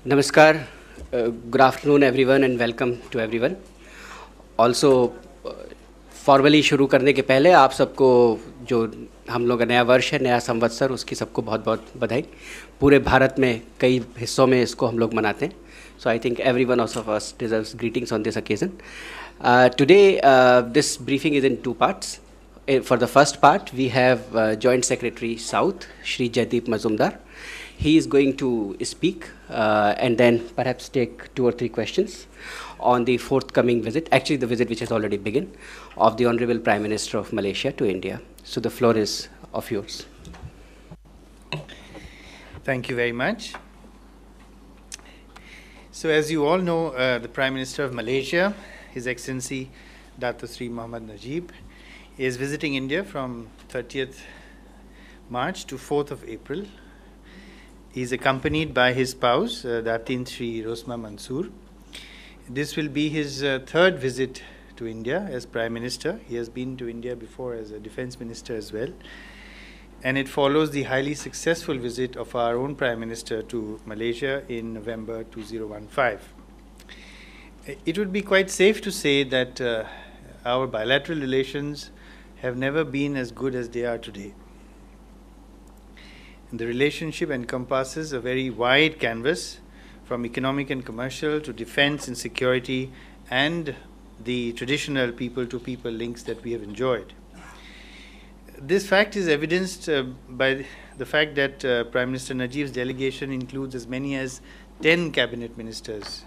Namaskar, good afternoon everyone and welcome to everyone. Also, formally शुरू करने के पहले आप सबको जो हम लोग का नया वर्ष है, नया संवत्सर, उसकी सबको बहुत बहुत बधाई। पूरे भारत में कई हिस्सों में इसको हम लोग मनाते हैं. So I think every one of us deserves greetings on this occasion. Today, this briefing is in two parts. For the first part, we have Joint Secretary South, Shri Jaideep Mazumdar. He is going to speak and then perhaps take 2 or 3 questions on the forthcoming visit, actually the visit which has already begun, of the Honorable Prime Minister of Malaysia to India. So the floor is of yours. Thank you very much. So as you all know, the Prime Minister of Malaysia, His Excellency Dato Sri Mohammad Najib, is visiting India from 30th March to 4th of April. He is accompanied by his spouse, Datin Sri Rosma Mansoor. This will be his third visit to India as Prime Minister. He has been to India before as a Defence Minister as well. And it follows the highly successful visit of our own Prime Minister to Malaysia in November 2015. It would be quite safe to say that our bilateral relations have never been as good as they are today. And the relationship encompasses a very wide canvas, from economic and commercial to defense and security, and the traditional people-to-people links that we have enjoyed. This fact is evidenced by the fact that Prime Minister Najib's delegation includes as many as 10 cabinet ministers,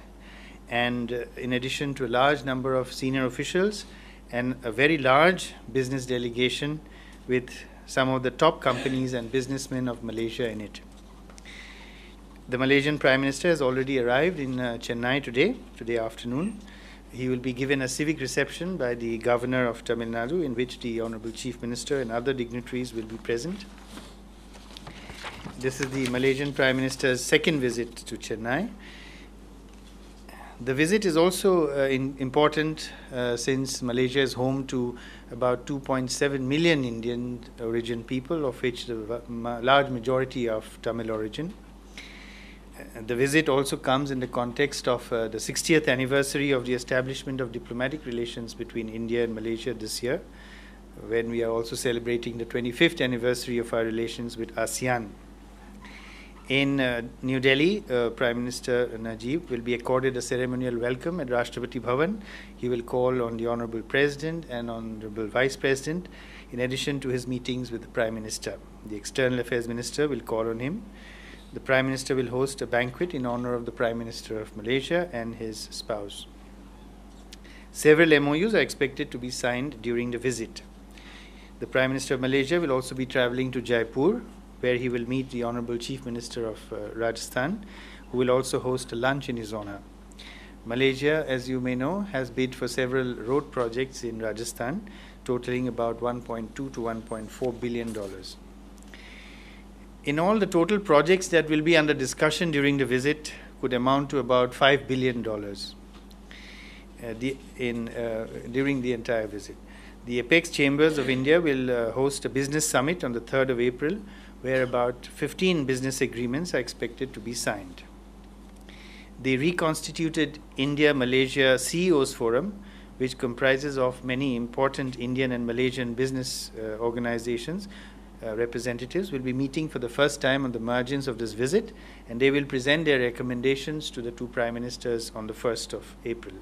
and in addition to a large number of senior officials and a very large business delegation with some of the top companies and businessmen of Malaysia in it. The Malaysian Prime Minister has already arrived in Chennai today afternoon. He will be given a civic reception by the Governor of Tamil Nadu, in which the Honorable Chief Minister and other dignitaries will be present. This is the Malaysian Prime Minister's second visit to Chennai. The visit is also important since Malaysia is home to about 2.7 million Indian origin people, of which the large majority of Tamil origin. The visit also comes in the context of the 60th anniversary of the establishment of diplomatic relations between India and Malaysia this year, when we are also celebrating the 25th anniversary of our relations with ASEAN. In New Delhi, Prime Minister Najib will be accorded a ceremonial welcome at Rashtrapati Bhavan. He will call on the Honorable President and Honorable Vice President, in addition to his meetings with the Prime Minister. The External Affairs Minister will call on him. The Prime Minister will host a banquet in honor of the Prime Minister of Malaysia and his spouse. Several MOUs are expected to be signed during the visit. The Prime Minister of Malaysia will also be traveling to Jaipur, where he will meet the Honorable Chief Minister of Rajasthan, who will also host a lunch in his honor. Malaysia, as you may know, has bid for several road projects in Rajasthan, totaling about $1.2 to $1.4 billion. In all, the total projects that will be under discussion during the visit could amount to about $5 billion during the entire visit. The Apex Chambers of India will host a business summit on the 3rd of April, where about 15 business agreements are expected to be signed. The reconstituted India-Malaysia CEOs Forum, which comprises of many important Indian and Malaysian business organizations, representatives, will be meeting for the first time on the margins of this visit, and they will present their recommendations to the two Prime Ministers on the 1st of April.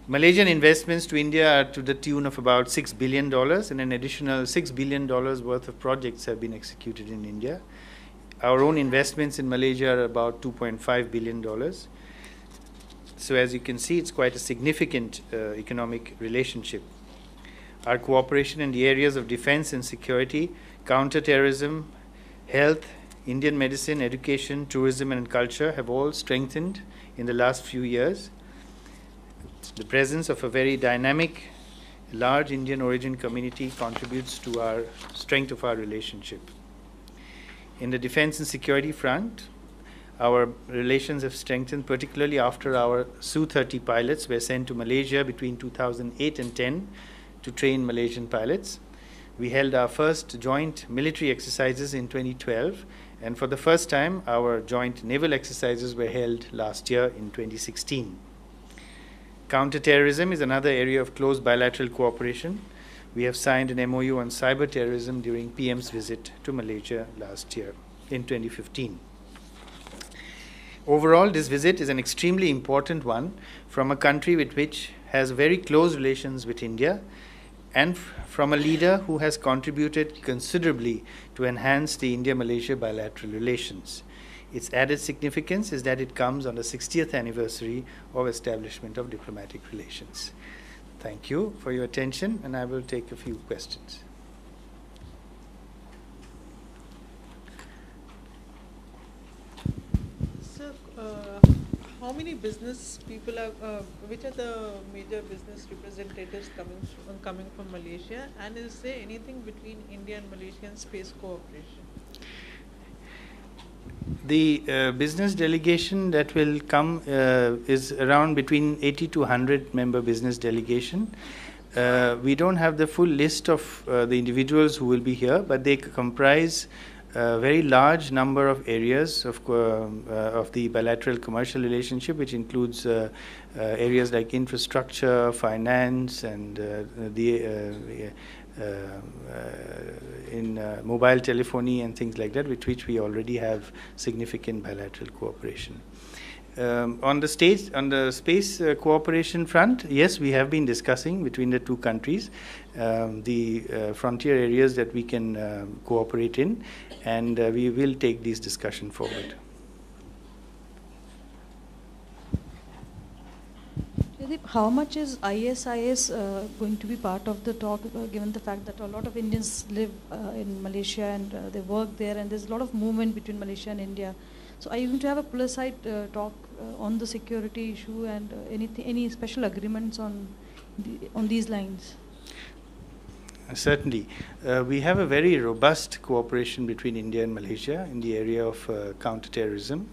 Malaysian investments to India are to the tune of about $6 billion, and an additional $6 billion worth of projects have been executed in India. Our own investments in Malaysia are about $2.5 billion. So as you can see, it's quite a significant economic relationship. Our cooperation in the areas of defense and security, counter-terrorism, health, Indian medicine, education, tourism and culture have all strengthened in the last few years. The presence of a very dynamic, large Indian origin community contributes to our strength of our relationship. In the defense and security front, our relations have strengthened, particularly after our Su-30 pilots were sent to Malaysia between 2008 and 10 to train Malaysian pilots. We held our first joint military exercises in 2012, And for the first time, our joint naval exercises were held last year in 2016. Counterterrorism is another area of close bilateral cooperation. We have signed an MOU on cyber terrorism during PM's visit to Malaysia last year in 2015. Overall, this visit is an extremely important one from a country with which has very close relations with India, and from a leader who has contributed considerably to enhance the India-Malaysia bilateral relations. Its added significance is that it comes on the 60th anniversary of establishment of diplomatic relations. Thank you for your attention, and I will take a few questions. Sir, how many business people are, which are the major business representatives coming from Malaysia, and is there anything between India and Malaysian space cooperation? The business delegation that will come is around between 80 to 100 member business delegation. We don't have the full list of the individuals who will be here, but they comprise a very large number of areas of the bilateral commercial relationship, which includes areas like infrastructure, finance, and in mobile telephony and things like that, with which we already have significant bilateral cooperation. On the space cooperation front, yes, we have been discussing between the two countries the frontier areas that we can cooperate in, and we will take these discussions forward. How much is ISIS going to be part of the talk, given the fact that a lot of Indians live in Malaysia and they work there, and there's a lot of movement between Malaysia and India? So are you going to have a plus-side talk on the security issue, and any special agreements on these lines? Certainly. We have a very robust cooperation between India and Malaysia in the area of counterterrorism.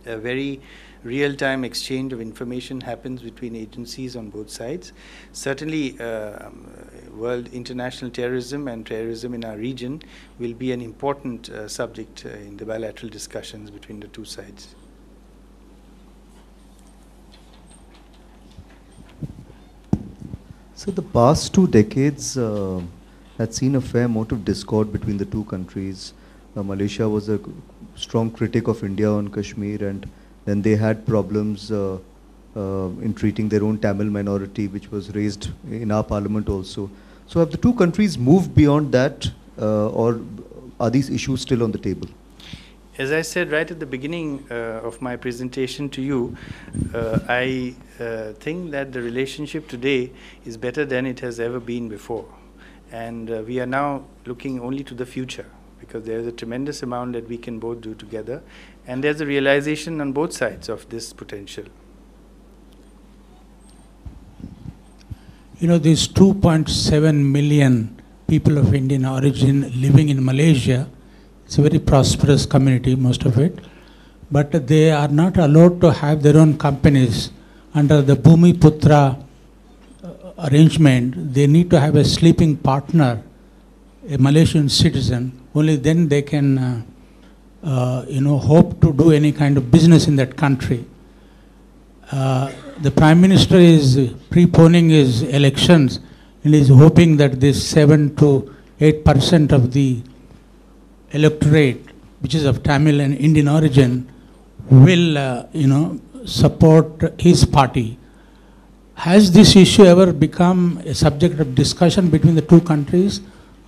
A very real-time exchange of information happens between agencies on both sides. Certainly, world international terrorism and terrorism in our region will be an important subject in the bilateral discussions between the two sides. So the past 2 decades had seen a fair amount of discord between the two countries. Malaysia was a strong critic of India on Kashmir, and then they had problems in treating their own Tamil minority, which was raised in our parliament also. So have the two countries moved beyond that, or are these issues still on the table? As I said right at the beginning of my presentation to you, I think that the relationship today is better than it has ever been before. And we are now looking only to the future, because there is a tremendous amount that we can both do together, and there's a realization on both sides of this potential. You know, these 2.7 million people of Indian origin living in Malaysia, it's a very prosperous community, most of it, but they are not allowed to have their own companies under the Bhumiputra arrangement. They need to have a sleeping partner, a Malaysian citizen. Only then they can, hope to do any kind of business in that country. The Prime Minister is preponing his elections and is hoping that this 7 to 8% of the electorate, which is of Tamil and Indian origin, will, support his party. Has this issue ever become a subject of discussion between the two countries,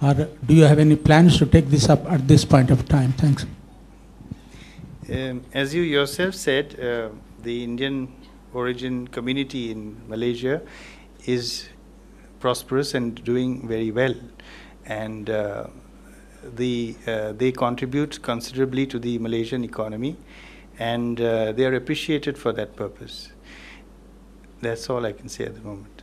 or do you have any plans to take this up at this point of time? Thanks. As you yourself said, the Indian origin community in Malaysia is prosperous and doing very well, and they contribute considerably to the Malaysian economy, and they are appreciated for that purpose. That's all I can say at the moment.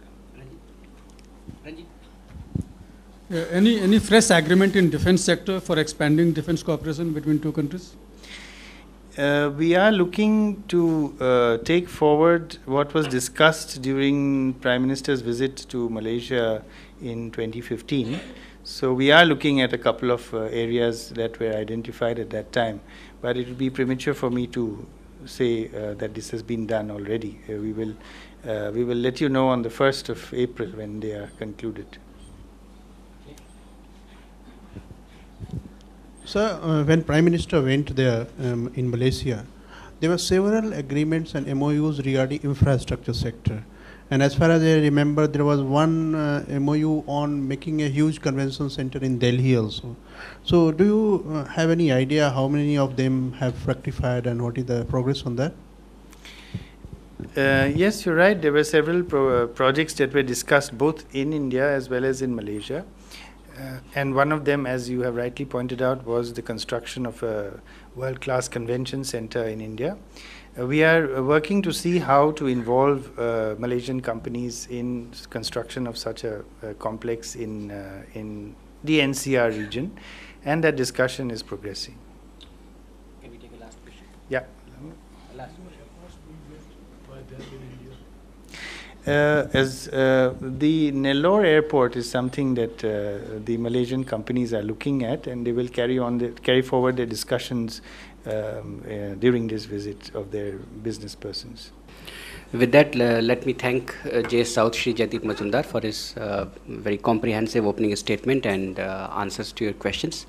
Any fresh agreement in defense sector for expanding defense cooperation between two countries? We are looking to take forward what was discussed during Prime Minister's visit to Malaysia in 2015. So we are looking at a couple of areas that were identified at that time, but it would be premature for me to say that this has been done already. We will let you know on the 1st of April when they are concluded. Sir, when Prime Minister went there in Malaysia, there were several agreements and MOUs regarding infrastructure sector. And as far as I remember, there was one MOU on making a huge convention center in Delhi also. So do you have any idea how many of them have fructified and what is the progress on that? Yes, you're right. There were several projects that were discussed both in India as well as in Malaysia. And one of them, as you have rightly pointed out, was the construction of a world-class convention center in India. We are working to see how to involve Malaysian companies in construction of such a complex in the NCR region, and that discussion is progressing. Can we take a last question? Yeah. Last question. As the Nellore airport is something that the Malaysian companies are looking at, and they will carry forward their discussions during this visit of their business persons. With that, let me thank JS South Shri Jaideep Majumdar for his very comprehensive opening statement and answers to your questions.